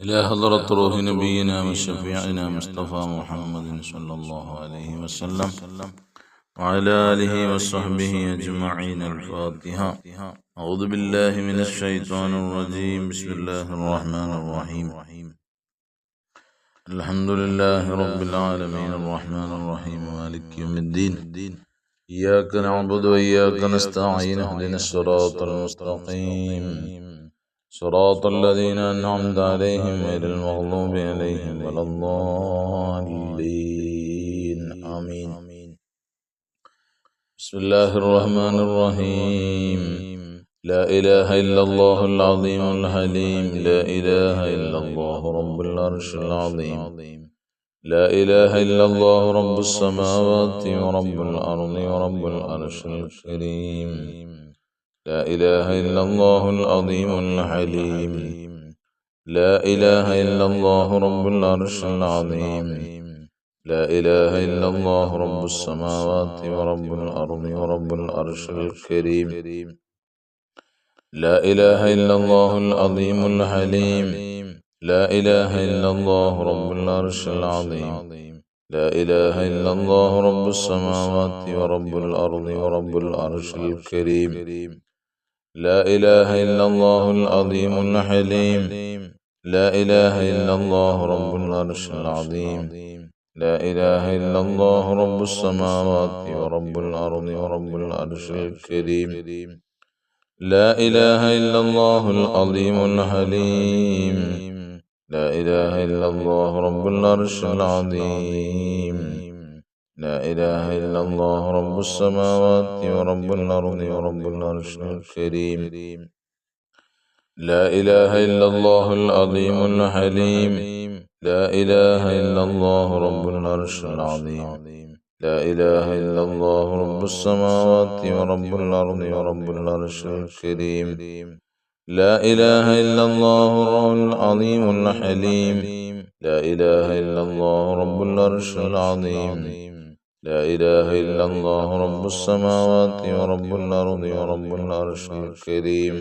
إلى حضرة روح نبينا وشفيعنا مصطفى محمد صلى الله عليه وسلم وعلى آله وصحبه أجمعين. الفاتحة. أعوذ بالله من الشيطان الرجيم. بسم الله الرحمن الرحيم. الحمد لله رب العالمين الرحمن الرحيم مالك يوم الدين. إياك نعبد وإياك نستعين. اهدنا الصراط المستقيم صراط الذين أنعمت عليهم غير المغضوب عليهم ولا الضالين. آمين. بسم الله الرحمن الرحيم. لا إله إلا الله العظيم الحليم. لا إله إلا الله رب العرش العظيم. لا إله إلا الله رب السماوات ورب الأرض ورب العرش الكريم. لا إله إلا الله العظيم الحليم. لا إله إلا الله رب العرش العظيم. لا إله إلا الله رب السماوات ورب الأرض ورب العرش الكريم. لا إله إلا الله العظيم الحليم. لا إله إلا الله رب العرش العظيم. لا إله إلا الله رب السماوات ورب الأرض ورب العرش الكريم. لا إله إلا الله العظيم الحليم. لا إله إلا الله رب العرش العظيم. لا إله إلا الله رب السماوات ورب الأرض ورب العرش الكريم. لا إله إلا الله العظيم الحليم. لا إله إلا الله رب العرش العظيم. لا إله إلا الله رب السماوات ورب الأرض ورب العرش الكريم. لا إله إلا الله العظيم الحليم. لا إله إلا الله رب العرش العظيم. لا إله إلا الله رب السماوات ورب الأرض ورب العرش الكريم. لا إله إلا الله العظيم الحليم. لا إله إلا الله رب العرش العظيم. لا إله إلا الله رب السماوات ورب الأرض ورب العرش الكريم.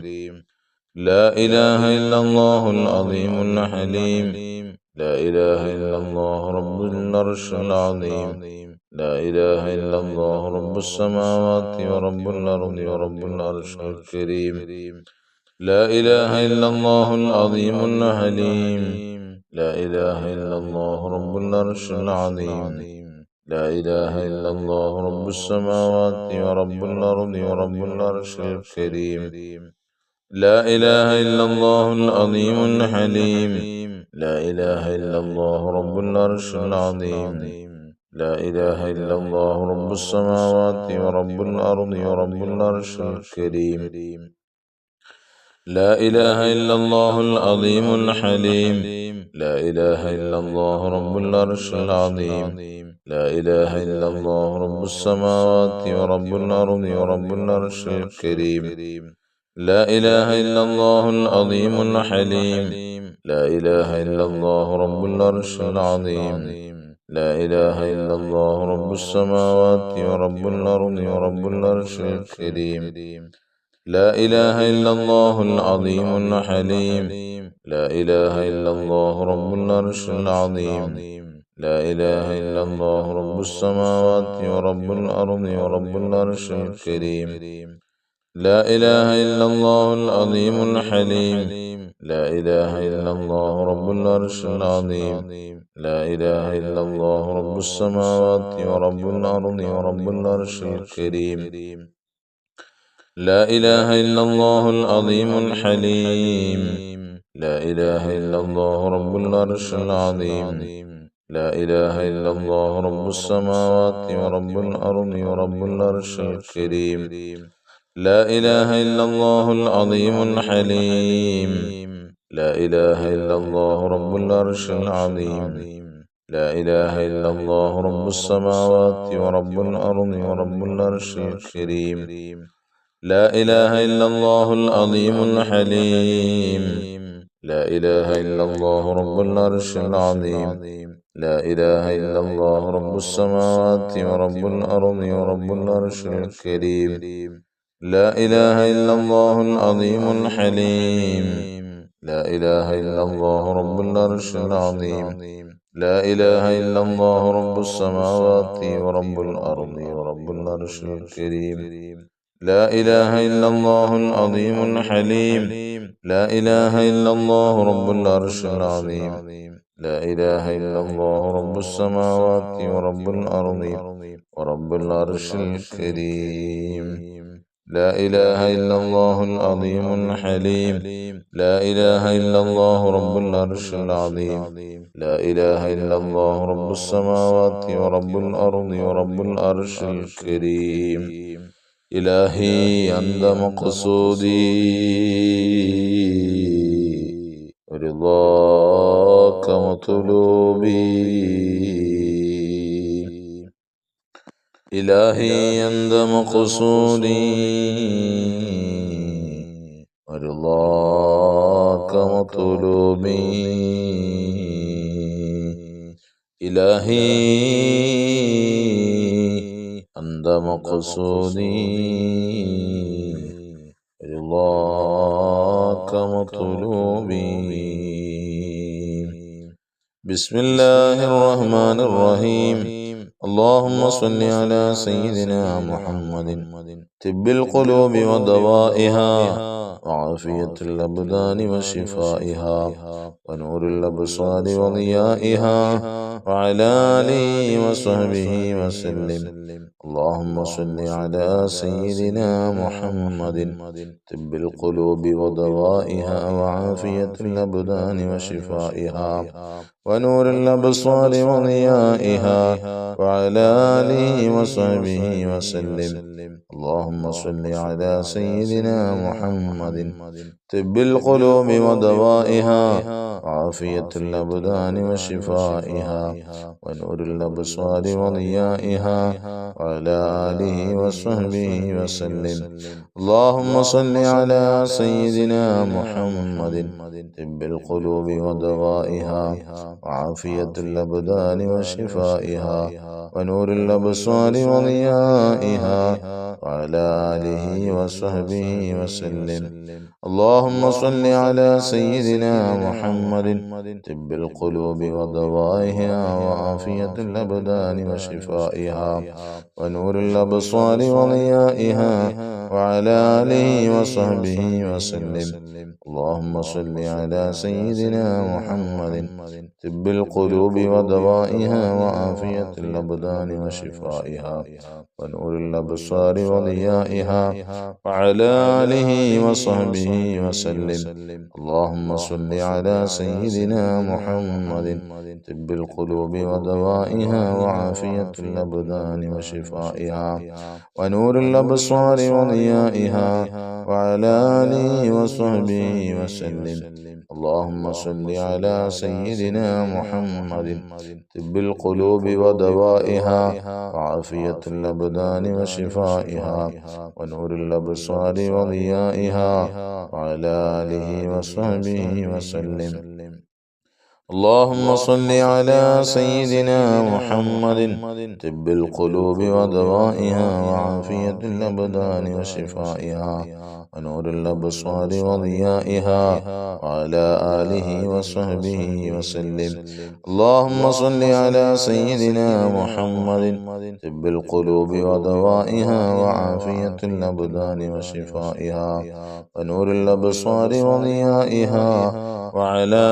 لا إله إلا الله العظيم الحليم. لا إله إلا الله رب العرش العظيم. لا إله إلا الله رب السماوات ورب الأرض ورب العرش الكريم. لا إله إلا الله العظيم الحليم. لا إله إلا الله رب العرش العظيم. لا إله إلا الله رب السماوات ورب الأرض ورب العرش الكريم. لا إله إلا الله العظيم الحليم. لا إله إلا الله رب العرش العظيم. لا إله إلا الله رب السماوات ورب الأرض ورب العرش الكريم. لا إله إلا الله العظيم الحليم. لا إله إلا الله رب العرش العظيم. لا إله إلا الله رب السماوات ورب الأرض ورب العرش الكريم. لا إله إلا الله العظيم الحليم. لا إله إلا الله رب العرش العظيم. لا إله إلا الله رب السماوات ورب الأرض ورب العرش الكريم. لا إله إلا الله العظيم الحليم. لا إله إلا الله رب العرش العظيم. لا إله إلا الله رب السماوات ورب الأرض ورب العرش الكريم. لا إله إلا الله العظيم الحليم. لا إله إلا الله رب العرش العظيم. لا إله إلا الله رب السماوات ورب الأرض ورب العرش الكريم. لا إله إلا الله العظيم الحليم. لا إله إلا الله رب العرش العظيم. لا إله إلا الله رب السماوات ورب الأرض ورب العرش الكريم. لا إله إلا الله العظيم الحليم. لا إله إلا الله رب العرش العظيم. لا إله إلا الله رب السماوات ورب الأرض ورب العرش الكريم. لا إله إلا الله العظيم الحليم. لا إله إلا الله رب العرش العظيم. لا إله إلا الله رب السماوات ورب الأرض ورب العرش الكريم. لا إله إلا الله العظيم الحليم. لا إله إلا الله رب العرش العظيم لا إله إلا الله رب السماوات ورب الأرض ورب العرش الكريم لا إله إلا الله العظيم الحليم لا إله إلا الله رب العرش العظيم لا إله إلا الله رب السماوات ورب الأرض ورب العرش الكريم لا إله إلا الله العظيم الحليم لا إله إلا الله رب العرش العظيم لا إله إلا الله رب السماوات ورب الأرض ورب العرش الكريم إلهي أنت مقصودي ورضاك مطلوبي إلهي أنت مقصودي ورضاك مطلوبي إلهي أنت مقصودي رضاك مطلوبي بسم الله الرحمن الرحيم اللهم صل على سيدنا محمد طب القلوب ودوائها وعافية الأبدان وشفائها ونور الأبصار وضيائها وعلى آله وصحبه وسلم اللهم صل على سيدنا محمد طب القلوب ودوائها وعافية الأبدان وشفائها ونور الأبصار وضيائها وعلى آله وصحبه وسلم اللهم صل على سيدنا محمد طب القلوب ودوائها وعافية الأبدان وشفائها ونور الأبصار وضيائها وعلى آله وصحبه وسلم اللهم صل على سيدنا محمد طب القلوب ودوائها وعافية الأبدان وشفائها ونور الأبصار وضيائها وعلى آله وصحبه وسلم اللهم صل على سيدنا محمد طب القلوب ودوائها وعافية الأبدان وشفائها ونور الأبصار وضيائها وعلى آله وصحبه وسلم اللهم صل على سيدنا محمد طب القلوب ودوائها وعافية الأبدان وشفائها ونور الأبصار وضيائها وعلى آله وصحبه وسلم اللهم صل على سيدنا محمد طب القلوب ودوائها وعافية الأبدان وشفائها ونور الأبصار وضيائها وعلى آله وصحبه وسلم اللهم صل على سيدنا محمد طب القلوب ودوائها وعافية الأبدان وشفائها ونور الأبصار وضيائها وعلى آله وصحبه وسلم اللهم صل على سيدنا محمد طب القلوب ودوائها وعافية الأبدان وشفائها ونور الأبصار وضيائها وعلى آله وصحبه وسلم اللهم صل على سيدنا محمد طب القلوب ودوائها وعافية الأبدان وشفائها ونور الأبصار وضيائها وعلى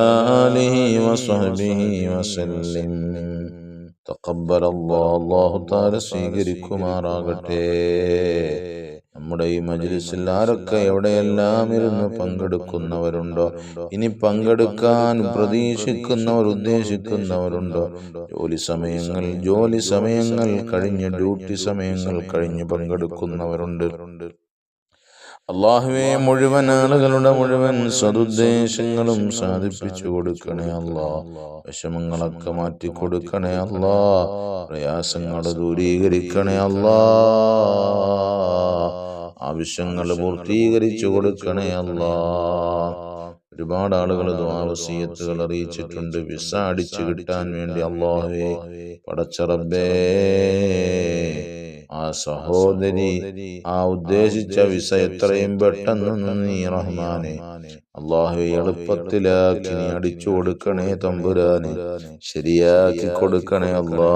آله وصحبه وسلم تقبل الله تعالى സ്വീകരിക്കുമാറാകട്ടെ. നമ്മുടെ ഈ മജ്ലിസിൽ ആരൊക്കെ എവിടെയെല്ലാം ഇരുന്ന് പങ്കെടുക്കുന്നവരുണ്ടോ, ഇനി പങ്കെടുക്കാൻ പ്രതീക്ഷിക്കുന്നവർ ഉദ്ദേശിക്കുന്നവരുണ്ടോ, ജോലി സമയങ്ങൾ കഴിഞ്ഞ് ഡ്യൂട്ടി സമയങ്ങൾ കഴിഞ്ഞ് പങ്കെടുക്കുന്നവരുണ്ട്. അല്ലാഹുവേ, മുഴുവൻ ആളുകളുടെ മുഴുവൻ സദുദ്ദേശങ്ങളും സാധിപ്പിച്ചു കൊടുക്കണേ അല്ലാ. വിഷമങ്ങളൊക്കെ മാറ്റിക്കൊടുക്കണേ അല്ലാ. പ്രയാസങ്ങൾ ദൂരീകരിക്കണേ അല്ലാ. ആവശ്യങ്ങൾ പൂർത്തീകരിച്ചു കൊടുക്കണേ അല്ലാ. ഒരുപാട് ആളുകൾ ദുആ വസിയത്തുകൾ അറിയിച്ചിട്ടുണ്ട്. വിസ അടിച്ചു കിട്ടാൻ വേണ്ടി അല്ലാഹുവേ, പടച്ച റബ്ബേ, ആ സഹോദരി ആ ഉദ്ദേശിച്ച വിസ എത്രയും പെട്ടെന്ന് നീ റഹ്മാനെ അല്ലാഹുവേ എളുപ്പത്തിലാക്കി നീ അടിച്ചു കൊടുക്കണേ തമ്പുരാനെ. ശരിയാക്കി കൊടുക്കണേ അല്ലാ.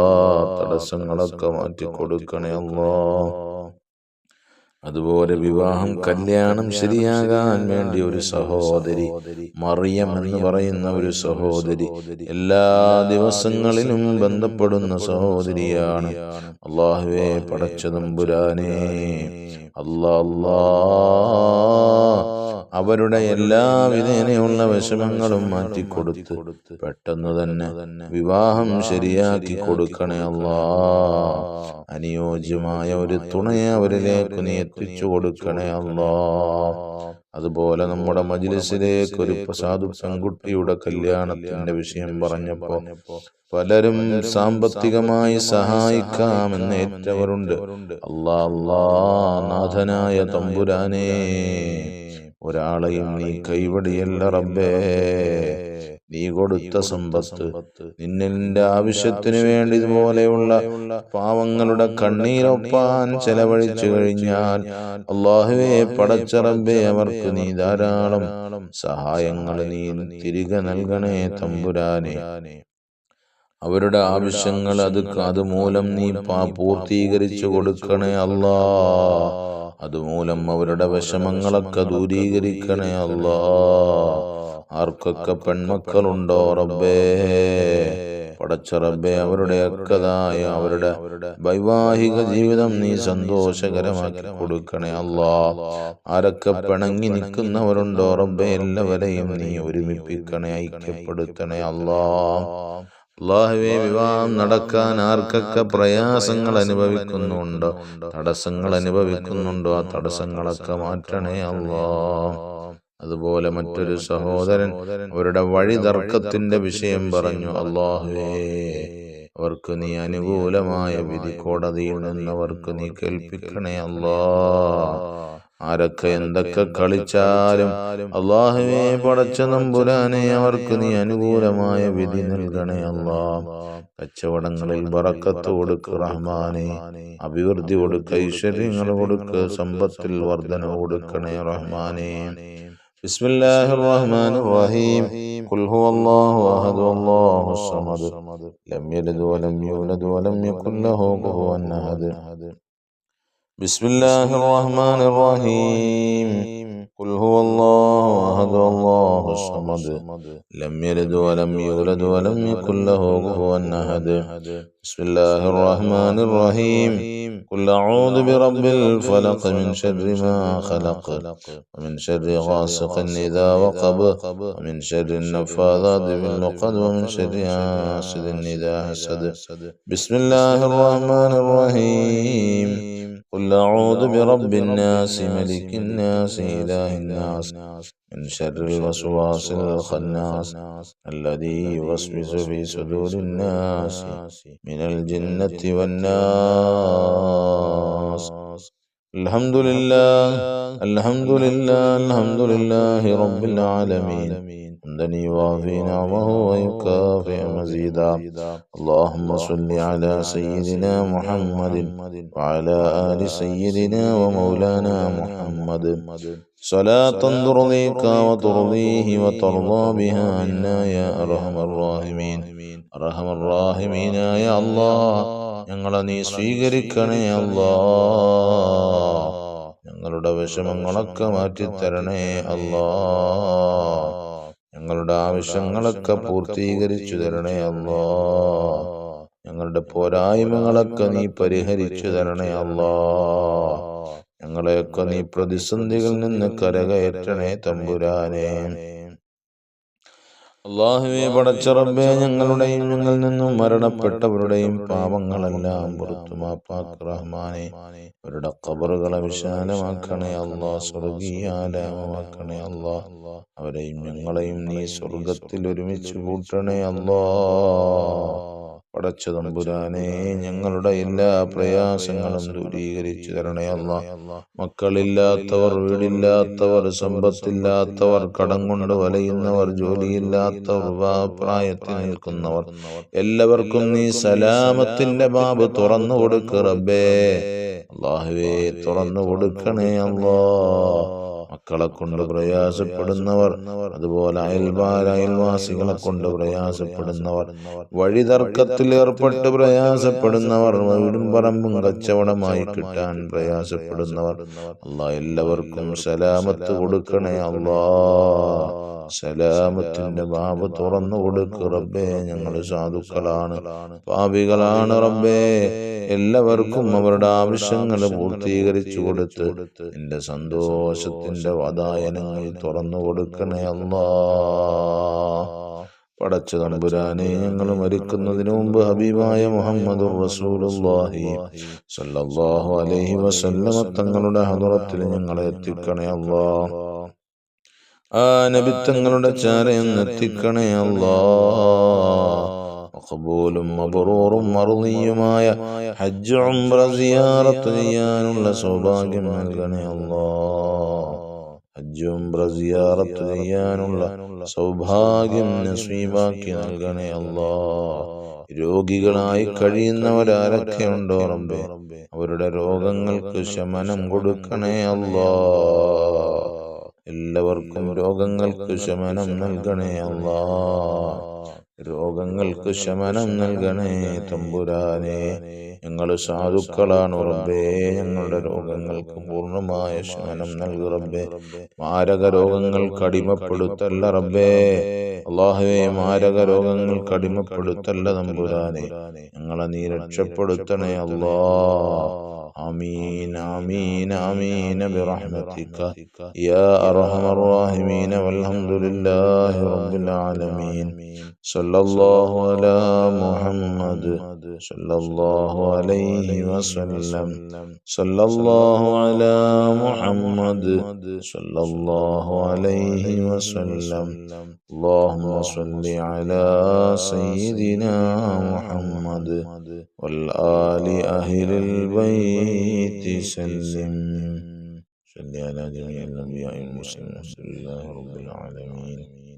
തടസ്സങ്ങളൊക്കെ മാറ്റി കൊടുക്കണേ അല്ലാ. അതുപോലെ വിവാഹം കല്യാണം ശരിയാകാൻ വേണ്ടി ഒരു സഹോദരി, മറിയം എന്ന് പറയുന്ന ഒരു സഹോദരി എല്ലാ ദിവസങ്ങളിലും ബന്ധപ്പെടുന്ന സഹോദരിയാണ്. അല്ലാഹുവേ പടച്ച തമ്പുരാനേ, അല്ലാ അവരുടെ എല്ലാ വിധേനയുള്ള വിഷമങ്ങളും മാറ്റിക്കൊടുത്ത് പെട്ടെന്ന് തന്നെ വിവാഹം ശരിയാക്കി കൊടുക്കണേ അല്ലാ. അനുയോജ്യമായ ഒരു തുണയെ അവരിലേക്ക് നീ എത്തിച്ചു കൊടുക്കണേ അല്ലാ. അതുപോലെ നമ്മുടെ മജ്‌ലിസിലേക്ക് ഒരു സാധു പെൺകുട്ടിയുടെ കല്യാണത്തിന്റെ വിഷയം പറഞ്ഞപ്പോ പലരും സാമ്പത്തികമായി സഹായിക്കാമെന്ന് ഏറ്റവരുണ്ട്. അല്ലാ നാഥനായ തമ്പുരാനേ, ഒരാളെയും നീ കൈവടിയല്ല റബ്ബേ. നീ കൊടുത്ത സമ്പത്ത് നിന്റെ ആവശ്യത്തിന് വേണ്ടി ഇതുപോലെയുള്ള പാവങ്ങളുടെ കണ്ണീരൊപ്പാൻ ചെലവഴിച്ചു കഴിഞ്ഞാൽ അല്ലാഹുവേ പടച്ച റബ്ബേ, അവർക്ക് നീ ധാരാളം സഹായങ്ങൾ നീ തിരികെ നൽകണേ തമ്പുരാനെ. അവരുടെ ആവശ്യങ്ങൾ അതുമൂലം നീ പൂർത്തീകരിച്ചു കൊടുക്കണേ അല്ലാ. അതുമൂലം അവരുടെ വിഷമങ്ങളൊക്കെ ദൂരീകരിക്കണേ അല്ലാ. ആർക്കൊക്കെ പെൺമക്കളുണ്ടോ റബ്ബേ, പടച്ച റബ്ബേ, അവരുടെയൊക്കെതായ അവരുടെ വൈവാഹിക ജീവിതം നീ സന്തോഷകരമാക്കി കൊടുക്കണേ അല്ലാ. ആരൊക്കെ പിണങ്ങി നിൽക്കുന്നവരുണ്ടോ റബ്ബേ, എല്ലാവരെയും നീ ഒരുമിപ്പിക്കണേ, ഐക്യപ്പെടുത്തണേ അല്ലാ. അല്ലാഹുവേ വിവാഹം നടക്കാൻ ആർക്കൊക്കെ പ്രയാസങ്ങൾ അനുഭവിക്കുന്നുണ്ടോ, തടസ്സങ്ങൾ അനുഭവിക്കുന്നുണ്ടോ, ആ തടസ്സങ്ങളൊക്കെ മാറ്റണേ അല്ലാ. അതുപോലെ മറ്റൊരു സഹോദരൻ അവരുടെ വഴി തർക്കത്തിന്റെ വിഷയം പറഞ്ഞു. അല്ലാഹുവേ അവർക്ക് നീ അനുകൂലമായ വിധി കോടതിയിൽ നിന്നവർക്ക് നീ കേൾപ്പിക്കണേ അല്ലാ. ആരൊക്കെ എന്തൊക്കെ കളിച്ചാലും അല്ലാഹുവേ പടച്ച തമ്പുരാനെ അവർക്ക് നീ അനുകൂലമായ വിധി നൽകണേ അല്ലാ. കച്ചവടങ്ങളിൽ ബറക്കത്ത് കൊടുക്ക് റഹ്മാനെ, അഭിവൃദ്ധി കൊടുക്ക്, ഐശ്വര്യങ്ങൾ കൊടുക്ക്, സമ്പത്തിൽ വർധന കൊടുക്കണേ റഹ്മാനെ. ബിസ്മില്ലാഹിർ റഹ്മാനിർ റഹീം. ഖുൽ ഹുവല്ലാഹു അഹദ് അല്ലാഹുസ് സമദ് ലം യലിദ് വലം യൂലദ് വലം യകുൽ ലഹു കുഫുവൻ അഹദ്. ബിസ്മില്ലാഹിർ റഹ്മാനിർ റഹീം. ഖുൽ ഹുവല്ലാഹു അഹദ് അല്ലാഹുസ് സമദ് ലം യലിദ് വലം യൂലദ് വലം യകുൽ ലഹു കുഫുവൻ അഹദ്. ബിസ്മില്ലാഹിർ റഹ്മാനിർ റഹീം. ഖുൽ അഊദു ബിറബ്ബിൽ ഫലഖ് മിൻ ശർരി മാ ഖലഖ് വമിൻ ശർരി ഗാസിഖിൻ ഇദാ വഖബ വമിൻ ശർരി النفاثات في العقد ومن شر حاسد إذا حسد. بسم الله الرحمن الرحيم. قل أعوذ برب الناس ملك الناس إله الناس من شر الوسواس الخناس الذي يوسوس في صدور الناس من الجنة والناس. الحمد لله الحمد لله الحمد لله رب العالمين حمدا يوافي نعمه ويكافئ مزيدا. اللهم صل على سيدنا محمد وعلى آل سيدنا ومولانا محمد صلاة ترضيك وترضيه وترضى بها عنا يا أرحم الراحمين. أرحم الراحمين يا الله ഞങ്ങളെ നീ സ്വീകരിക്കണേ അല്ലാ. ഞങ്ങളുടെ വിഷമങ്ങളൊക്കെ മാറ്റിത്തരണേ അല്ലാ. ഞങ്ങളുടെ ആവശ്യങ്ങളൊക്കെ പൂർത്തീകരിച്ചു തരണേ അല്ലാ. ഞങ്ങളുടെ പോരായ്മകളൊക്കെ നീ പരിഹരിച്ചു തരണേ അല്ലാ. ഞങ്ങളെയൊക്കെ നീ പ്രതിസന്ധികളിൽ നിന്ന് കരകയറ്റണേ തമ്പുരാനെ. അല്ലാഹുവേ പടച്ച റബ്ബേ, ഞങ്ങളുടെയും ഞങ്ങളിൽ നിന്നും മരണപ്പെട്ടവരുടെയും പാപങ്ങളെല്ലാം പുറത്തു മാപ്പാക്ക് റഹ്മാനെ. അവരുടെ ഖബറുകളെ വിശാലമാക്കണേ അല്ലാ, സ്വർഗീയാലയമാക്കണേ അല്ലാ. അവരെയും ഞങ്ങളെയും നീ സ്വർഗത്തിൽ ഒരുമിച്ച് കൂട്ടണേ അല്ലാ. പടച്ച തമ്പുരാനെ ഞങ്ങളുടെ എല്ലാ പ്രയാസങ്ങളും ദൂരീകരിച്ചു തരണേ അല്ലാഹ്. മക്കളില്ലാത്തവർ, വീടില്ലാത്തവർ, സമ്പത്തില്ലാത്തവർ, കടം കൊണ്ട് വലയുന്നവർ, ജോലിയില്ലാത്തവർ, പ്രായത്തിൽ നിൽക്കുന്നവർ, എല്ലാവർക്കും നീ സലാമത്തിന്റെ ബാബ് തുറന്നു കൊടുക്ക് റബ്ബേ. അല്ലാഹുവേ തുറന്നു കൊടുക്കണേ അല്ലാഹ്. മക്കളെ കൊണ്ട് പ്രയാസപ്പെടുന്നവർ, അതുപോലെ അയൽവാസികളെ കൊണ്ട് പ്രയാസപ്പെടുന്നവർ, വഴിതർക്കത്തിൽ ഏർപ്പെട്ട് പ്രയാസപ്പെടുന്നവർ, വീടും പറമ്പും കച്ചവടമായി കിട്ടാൻ പ്രയാസപ്പെടുന്നവർ, അല്ലാഹ് എല്ലാവർക്കും സലാമത്ത് കൊടുക്കണേ അല്ലാഹ്. സലാമത്തിന്റെ ബാബ് തുറന്നു കൊടുക്ക് റബ്ബേ. ഞങ്ങൾ സാധുക്കളാണ്, പാപികളാണ് റബ്ബേ. എല്ലാവർക്കും അവരുടെ ആവശ്യങ്ങൾ പൂർത്തീകരിച്ചു കൊടുത്ത് നിന്റെ സന്തോഷത്തിന്റെ വാതായനങ്ങൾ തുറന്നു കൊടുക്കണേ അല്ലാഹ്. പടച്ച തമ്പുരാനെ ഞങ്ങൾ മരിക്കുന്നതിന് മുമ്പ് ഹബീബായ മുഹമ്മദുർ റസൂലുള്ളാഹി സ്വല്ലല്ലാഹു അലൈഹി വസല്ലമ തങ്ങളുടെ ഹദറത്തിൽ ഞങ്ങളെ എത്തിക്കണേ അല്ലാഹ്. ആ നബി തങ്ങളുടെ ചാരയെന്ന് എത്തിക്കണേ അല്ലാഹ്. മഖബൂലും മബ്റൂറും മർദിയുമായ ഹജ്ജ് ഉംറ സിയാറത്ത് ചെയ്യാനുള്ള സൗഭാഗ്യം നൽകണേ അല്ലാഹ്. ഹജ്ജ് ഉംറ സിയാറത്ത് ചെയ്യാനുള്ള സൗഭാഗ്യം നസീബാക്കി നൽകണേ അല്ലാഹ്. രോഗികളായി കഴിയുന്നവരാരൊക്കെ ഉണ്ടോ റബ്ബേ, അവരുടെ രോഗങ്ങൾക്ക് ശമനം കൊടുക്കണേ അല്ലാഹ്. എല്ലാവർക്കും രോഗങ്ങൾക്ക് ശമനം നൽകണേ അല്ലാഹ്. രോഗങ്ങൾക്ക് ശമനം നൽകണേ തമ്പുരാനെ. ഞങ്ങൾ സാധുക്കളാണ് റബ്ബേ. ഞങ്ങളുടെ രോഗങ്ങൾക്ക് പൂർണ്ണമായ ശമനം നൽകു റബ്ബേ. മാരക രോഗങ്ങൾക്ക് അടിമപ്പെടുത്തല്ല റബ്ബേ. അല്ലാഹുവേ മാരക രോഗങ്ങൾക്ക് അടിമപ്പെടുത്തല്ല തമ്പുരാനെ. ഞങ്ങളെ നീ രക്ഷപ്പെടുത്തണേ അല്ലാഹ്. ആമീൻ ആമീൻ ആമീൻ ബിറഹ്മതിക യാ അർഹമർ റഹീമീൻ. വൽഹംദുലില്ലാഹി റബ്ബിൽ ആലമീൻ. സല്ലല്ലാഹു അലാ മുഹമ്മദ് സല്ലല്ലാഹു അലൈഹി വസല്ലം. സല്ലല്ലാഹു അലാ മുഹമ്മദ് സല്ലല്ലാഹു അലൈഹി വസല്ലം. اللهم صل على سيدنا محمد والآل أهل البيت سلم. صل على جميع الأنبياء والمرسلين. الحمد لله رب العالمين.